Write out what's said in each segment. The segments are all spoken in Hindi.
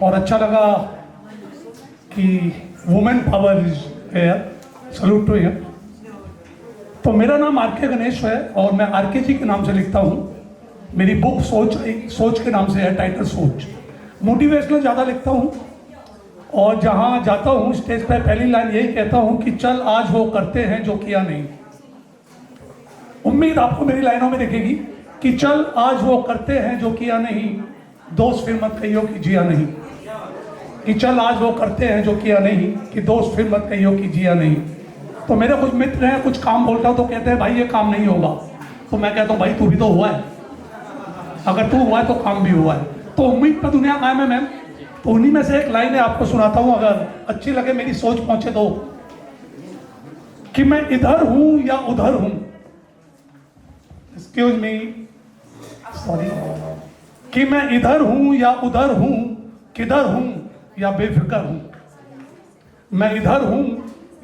और अच्छा लगा कि women power is here, salute to him. तो मेरा नाम आर के गणेश है और मैं आर के जी के नाम से लिखता हूँ। मेरी बुक सोच के नाम से है, टाइटल सोच। मोटिवेशनल ज़्यादा लिखता हूँ और जहाँ जाता हूँ स्टेज पर पहली लाइन यही कहता हूँ कि चल आज वो करते हैं जो किया नहीं। उम्मीद आपको मेरी लाइनों में दिखेगी कि चल आज वो करते हैं जो किया नहीं, दोस्त फिर मत कहियो कि जिया नहीं। कि चल आज वो करते हैं जो किया नहीं, कि दोस्त फिर मत कहियो कि जिया नहीं। तो मेरे कुछ मित्र हैं, कुछ काम बोलता हूँ तो कहते हैं भाई ये काम नहीं होगा। तो मैं कहता हूँ भाई तू भी तो हुआ है, अगर तू हुआ है तो काम भी हुआ है। तो उम्मीद पर दुनिया कायम है मैम। तो उन्हीं में से एक लाइन है, आपको सुनाता हूँ, अगर अच्छी लगे, मेरी सोच पहुंचे तो। कि मैं इधर हूं या उधर हूं, एक्सक्यूज मी, सॉरी। कि मैं इधर हूं या उधर हूं, किधर हूं या बेफिक्र हूं। मैं इधर हूं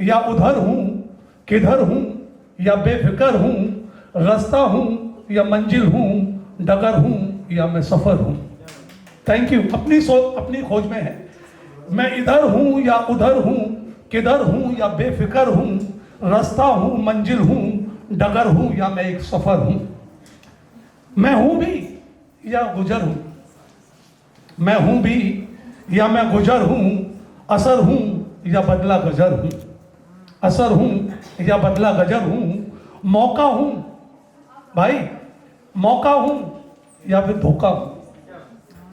या उधर हूं, किधर हूं या बेफिक्र हूं, रास्ता हूं या मंजिल हूं, डगर हूं या मैं सफर हूं। Thank you. अपनी सोच अपनी खोज में है। मैं इधर हूं या उधर हूं, किधर हूं या बेफिक्र हूं, रास्ता हूं, मंजिल हूं, डगर हूं या मैं एक सफर हूं। मैं हूं भी या गुजर हूं, मैं हूं भी या मैं गुजर हूं, असर हूं या बदला गजर हूं, असर हूं या बदला गजर हूं, मौका हूं भाई, मौका हूं या फिर धोखा हूं।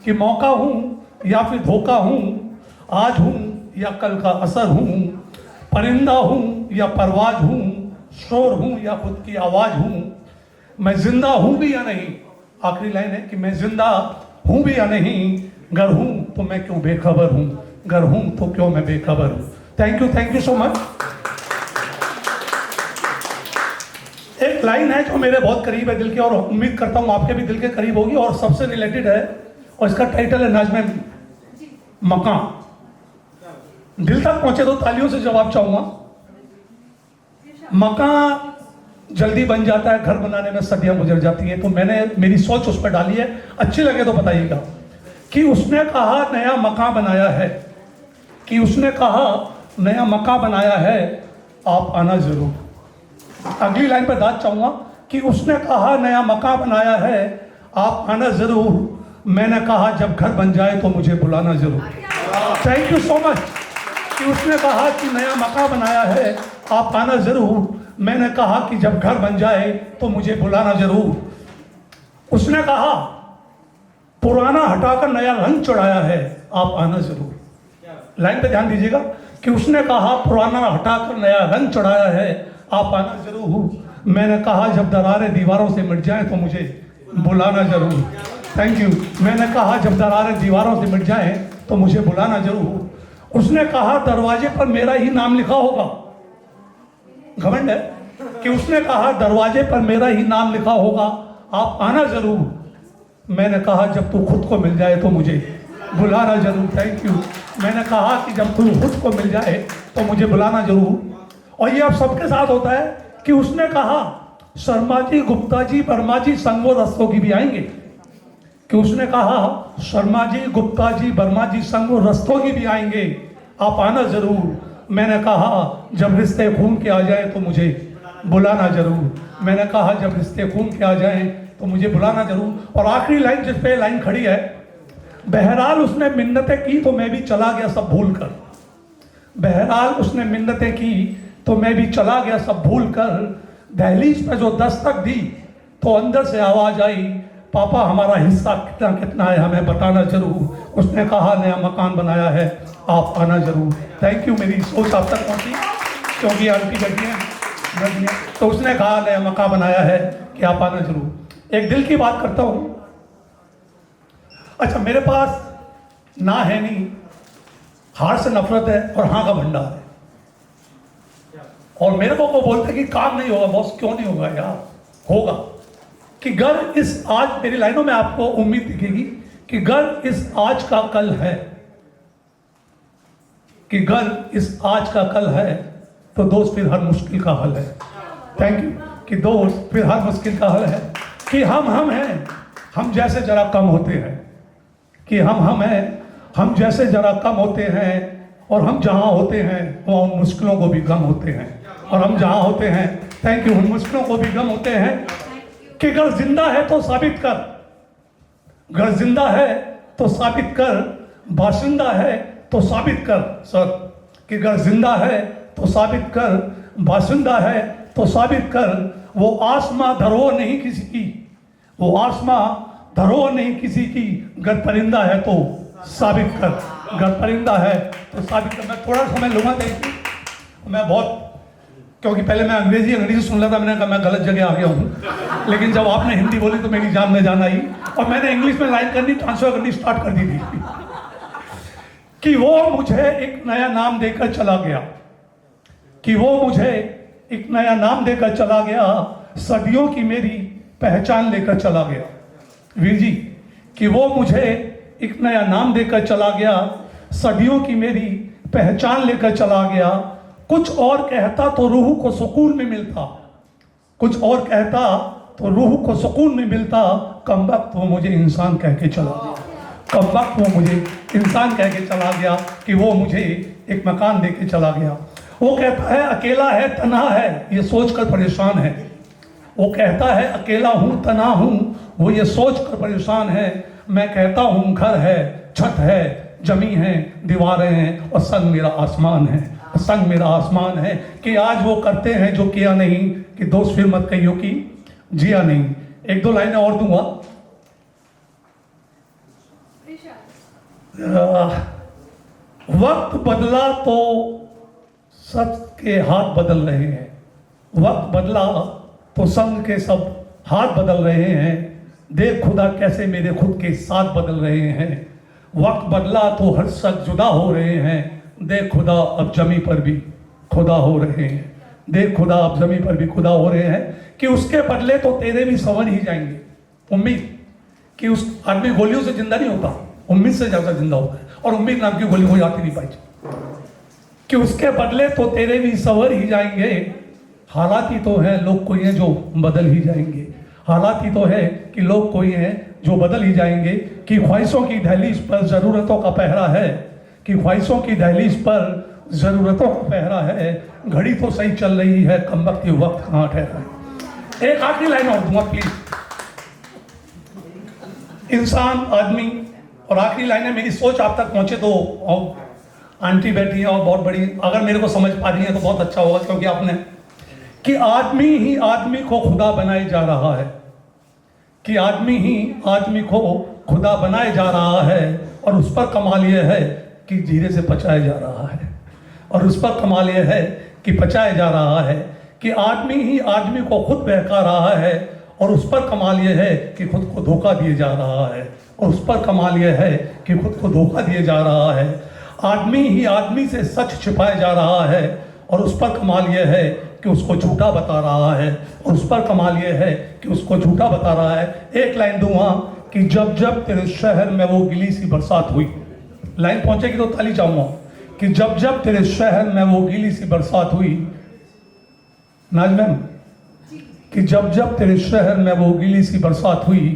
कि मौका हूं या फिर धोखा हूं, आज हूं या कल का असर हूं, परिंदा हूं या परवाज हूं, शोर हूं या खुद की आवाज हूं। मैं जिंदा हूं भी या नहीं, आखिरी लाइन है कि मैं जिंदा हूं भी या नहीं, गर हूं तो मैं क्यों बेखबर हूं, गर हूं तो क्यों मैं बेखबर हूं। Thank you so much. एक लाइन है जो मेरे बहुत करीब है दिल के, और उम्मीद करता हूं आपके भी दिल के करीब होगी, और सबसे रिलेटेड है, और इसका टाइटल है नाज़्म मकान। दिल तक पहुंचे तो तालियों से जवाब चाहूंगा। मकान जल्दी बन जाता है, घर बनाने में सदियां गुजर जाती हैं। तो मैंने मेरी सोच उस पर डाली है, अच्छी लगे तो बताइएगा। कि उसने कहा नया मकान बनाया है, कि उसने कहा नया मकान बनाया है, आप आना जरूर। अगली लाइन पर दाद चाहूंगा कि उसने कहा नया मकान बनाया है, आप आना जरूर। मैंने कहा जब घर बन जाए तो मुझे बुलाना जरूर। Thank you so much. कि उसने कहा कि नया मकान बनाया है, आप आना जरूर। मैंने कहा कि जब घर बन जाए तो मुझे बुलाना जरूर। उसने कहा पुराना हटाकर नया रंग चढ़ाया है, आप आना जरूर। लाइन पे ध्यान दीजिएगा कि उसने कहा पुराना हटाकर नया रंग चढ़ाया है, आप आना जरूर। मैंने कहा जब दरारें दीवारों से मिट जाए तो मुझे बुलाना जरूर। Thank you. मैंने कहा जब दरारें दीवारों से मिट जाए तो मुझे बुलाना जरूर। उसने कहा दरवाजे पर मेरा ही नाम लिखा होगा, घमंड है कि उसने कहा दरवाजे पर मेरा ही नाम लिखा होगा, आप आना जरूर। मैंने कहा जब तू खुद को मिल जाए तो मुझे बुलाना जरूर। Thank you. मैंने कहा कि जब तू खुद को मिल जाए तो मुझे बुलाना जरूर। और ये अब सबके साथ होता है कि उसने कहा शर्मा जी, गुप्ता जी, वर्मा जी, संगो रस्तों की भी आएंगे। कि उसने कहा शर्मा जी, गुप्ता जी, वर्मा जी, संगो रस्तों की भी आएंगे, आप आना जरूर। मैंने कहा जब रिश्ते खून के आ जाए तो मुझे बुलाना जरूर। मैंने कहा जब रिश्ते खून के आ जाए तो मुझे बुलाना जरूर। और आखिरी लाइन जिस पे लाइन खड़ी है, बहरहाल उसने मिन्नतें की तो मैं भी चला गया सब भूल कर। बहरहाल उसने मिन्नतें की तो मैं भी चला गया सब भूल कर। दहलीज पे जो दस्तक दी तो अंदर से आवाज आई, पापा हमारा हिस्सा कितना कितना है हमें बताना जरूर। उसने कहा नया मकान बनाया है, आप आना जरूर। Thank you. मेरी सोच आप तक पहुंची क्योंकि आंटी बैठी हैं। तो उसने कहा नया मकान बनाया है कि आप आना जरूर। एक दिल की बात करता हूं। अच्छा, मेरे पास ना है नहीं, हार से नफरत है और हाँ का भंडार है। और मेरे को वो बोलते कि काम नहीं होगा बॉस, क्यों नहीं होगा यार, होगा। कि घर इस आज, मेरी लाइनों में आपको उम्मीद दिखेगी कि घर इस आज का कल है। कि घर इस आज का कल है तो दोस्त फिर हर मुश्किल का हल है। Thank you. कि दोस्त फिर हर मुश्किल का हल है। कि हम हैं, हम जैसे जरा कम होते हैं। कि हम हैं, हम जैसे जरा कम होते हैं और हम जहाँ होते हैं वहाँ उन मुश्किलों को भी गम होते हैं, और हम जहाँ होते हैं, थैंक यू, उन मुश्किलों को भी गम होते हैं। कि अगर जिंदा है तो साबित कर, अगर जिंदा है तो साबित कर, बाशिंदा है तो साबित कर सर, कि अगर जिंदा है तो साबित कर, बाशिंदा है तो साबित कर। वो आसमां धरोहर नहीं किसी की, वो आसमां धरोहर नहीं किसी की, अगर परिंदा है तो साबित कर, अगर परिंदा है तो साबित कर। मैं थोड़ा समय लूँगा, देखिए मैं बहुत, क्योंकि पहले मैं अंग्रेजी सुन रहा था, मैंने कहा मैं गलत जगह आ गया हूँ, लेकिन जब आपने हिंदी बोली तो मेरी जान में जान आई और मैंने इंग्लिश में लाइन करनी, ट्रांसफर करनी स्टार्ट कर दी थी। कि वो मुझे एक नया नाम देकर चला गया, कि वो मुझे एक नया नाम देकर चला गया, सदियों की मेरी पहचान लेकर चला गया। वीर जी, कि वो मुझे एक नया नाम देकर चला गया, सदियों की मेरी पहचान लेकर चला गया। कुछ और कहता तो रूह को सुकून में मिलता, कुछ और कहता तो रूह को सुकून में मिलता, कमबख्त वो मुझे इंसान कह के चला गया, कमबख्त वो मुझे इंसान कह के चला गया। कि वो मुझे एक मकान दे के चला गया। वो कहता है अकेला है तन्हा है, ये सोचकर परेशान है। वो कहता है अकेला हूँ तन्हा हूँ, वो ये सोचकर परेशान है। मैं कहता हूँ घर है, छत है, जमी है, दीवारें हैं और संग मेरा आसमान है, संग मेरा आसमान है। कि आज वो करते हैं जो किया नहीं, कि दोस्त फिर मत कहियो कि जिया नहीं। एक दो लाइनें और दूंगा। वक्त बदला तो सब के हाथ बदल रहे हैं, वक्त बदला तो संग के सब हाथ बदल रहे हैं। देख खुदा कैसे मेरे खुद के साथ बदल रहे हैं। वक्त बदला तो हर शख्स जुदा हो रहे हैं। देख खुदा अब जमी पर भी खुदा हो रहे हैं, देख खुदा अब जमी पर भी खुदा हो रहे हैं। कि उसके बदले तो तेरे भी संवर ही जाएंगे। उम्मीद, कि उस आदमी गोलियों से जिंदा नहीं होता, उम्मीद से ज्यादा जिंदा होता है, और उम्मीद नाम की गोली कोई आती नहीं पाई। कि उसके बदले तो तेरे भी संवर ही जाएंगे। हालात ही तो है लोग कोई हैं जो बदल ही जाएंगे, हालात ही तो है कि लोग कोई हैं जो बदल ही जाएंगे। कि ख्वाहिशों की दहलीज पर ज़रूरतों का पहरा है, कि ख्वाहिशों की दहलीज पर ज़रूरतों का पहरा है। घड़ी तो सही चल रही है, कमबख्त ये वक्त कहाँ ठहरा है। एक आखिरी लाइन और दूंगा प्लीज। इंसान, आदमी, और आखिरी लाइन है, मेरी सोच आप तक पहुंचे तो, और आंटी बैठी है और बहुत बड़ी, अगर मेरे को समझ पा रही है तो बहुत अच्छा होगा, क्योंकि आपने, कि आदमी ही आदमी को खुदा बनाए जा रहा है, कि आदमी ही आदमी को खुदा बनाए जा रहा है। और उस पर कमाल यह है कि धीरे से पचाया जा रहा है, और उस पर कमाल यह है कि पचाया जा रहा है। कि आदमी ही आदमी को खुद बहका रहा है, और उस पर कमाल यह है कि खुद को धोखा दिए जा रहा है, और उस पर कमाल यह है कि खुद को धोखा दिए जा रहा है। आदमी ही आदमी से सच छिपाया जा रहा है, और उस पर कमाल यह है कि उसको झूठा बता रहा है, और उस पर कमाल यह है कि उसको झूठा बता रहा है। एक लाइन दूंगा, कि जब जब तेरे शहर में वो गिली सी बरसात हुई, लाइन पहुंचेगी तो ताली चाहूंगा। कि जब जब तेरे शहर में वो गीली सी बरसात हुई, नाज मैम, कि जब जब तेरे शहर में वो गीली सी बरसात हुई,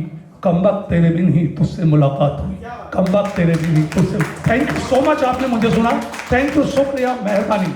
कमबख्त तेरे बिन ही तुझसे मुलाकात हुई, कमबख्त तेरे बिन ही तुझसे। थैंक यू सो मच, आपने मुझे सुना, थैंक यू, शुक्रिया, मेहरबानी।